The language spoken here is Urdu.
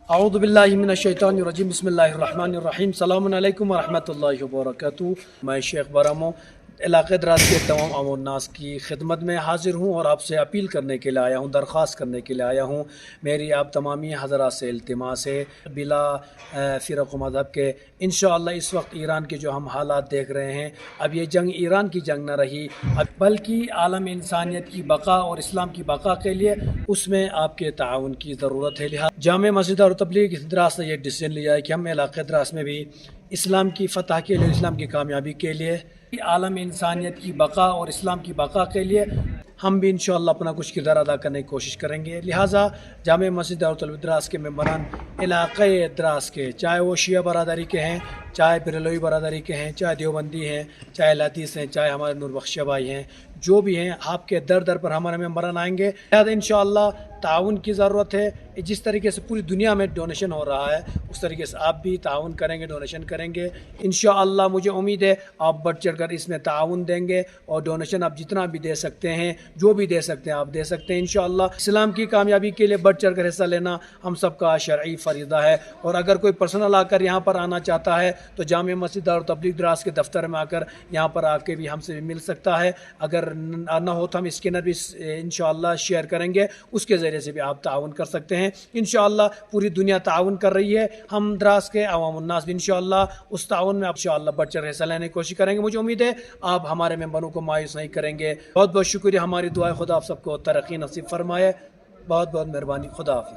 اعوذ باللہ من الشیطان الرجیم بسم اللہ الرحمن الرحیم السلام علیکم ورحمۃ اللہ وبرکاتہ۔ میں شیخ برہم علاقہ دراز کے تمام عوام الناس کی خدمت میں حاضر ہوں اور آپ سے اپیل کرنے کے لیے آیا ہوں، درخواست کرنے کے لیے آیا ہوں۔ میری آپ تمامی حضرات سے التماس ہے بلا فرق و مذہب کے انشاءاللہ اس وقت ایران کے جو ہم حالات دیکھ رہے ہیں، اب یہ جنگ ایران کی جنگ نہ رہی بلکہ عالم انسانیت کی بقا اور اسلام کی بقا کے لیے اس میں آپ کے تعاون کی ضرورت ہے۔ لہٰذا جامع مسجد اور تبلیغ دراز سے یہ ڈیسیژن لیا ہے کہ ہم علاقہ دراز میں بھی اسلام کی فتح کے لیے، اسلام کی کامیابی کے لیے، عالم انسانیت کی بقا اور اسلام کی بقا کے لیے ہم بھی انشاءاللہ اپنا کچھ کردار ادا کرنے کی کوشش کریں گے۔ لہٰذا جامع مسجد اور تبلیغ دراز کے ممبران علاقہ دراز کے، چاہے وہ شیعہ برادری کے ہیں، چاہے بریلوی برادری کے ہیں، چاہے دیوبندی ہیں، چاہے لاتیس ہیں، چاہے ہمارے نور بخشیہ بھائی ہیں، جو بھی ہیں، آپ کے در در پر ہمارے ممبران آئیں گے۔ لہٰذا انشاءاللہ تعاون کی ضرورت ہے۔ جس طریقے سے پوری دنیا میں ڈونیشن ہو رہا ہے اس طریقے سے آپ بھی تعاون کریں گے، ڈونیشن کریں گے انشاءاللہ۔ مجھے امید ہے آپ بڑھ چڑھ کر اس میں تعاون دیں گے اور ڈونیشن آپ جتنا بھی دے سکتے ہیں، جو بھی دے سکتے ہیں آپ دے سکتے ہیں انشاءاللہ۔ اسلام کی کامیابی کے لیے بڑھ چڑھ کر حصہ لینا ہم سب کا شرعی فریضہ ہے، اور اگر کوئی پرسنل آ کر یہاں پر آنا چاہتا ہے تو جامع مسجد اور تبلیغ دراز کے دفتر میں آ کر یہاں پر آ کے بھی ہم سے مل سکتا ہے۔ اگر نہ ہو تو ہم اسکینر بھی انشاءاللہ شیئر کریں گے، اس کے ذریعے سے بھی آپ تعاون کر سکتے ہیں انشاءاللہ۔ پوری دنیا تعاون کر رہی ہے، ہم دراز کے عوام الناس بھی انشاءاللہ اس تعاون میں انشاءاللہ بڑھ چڑھ حصہ لینے کی کوشش کریں گے۔ مجھے امید ہے آپ ہمارے ممبروں کو مایوس نہیں کریں گے۔ بہت بہت شکریہ، ہماری دعائیں خدا آپ سب کو ترقی نصیب فرمائے۔ بہت بہت مہربانی، خدا حافظ۔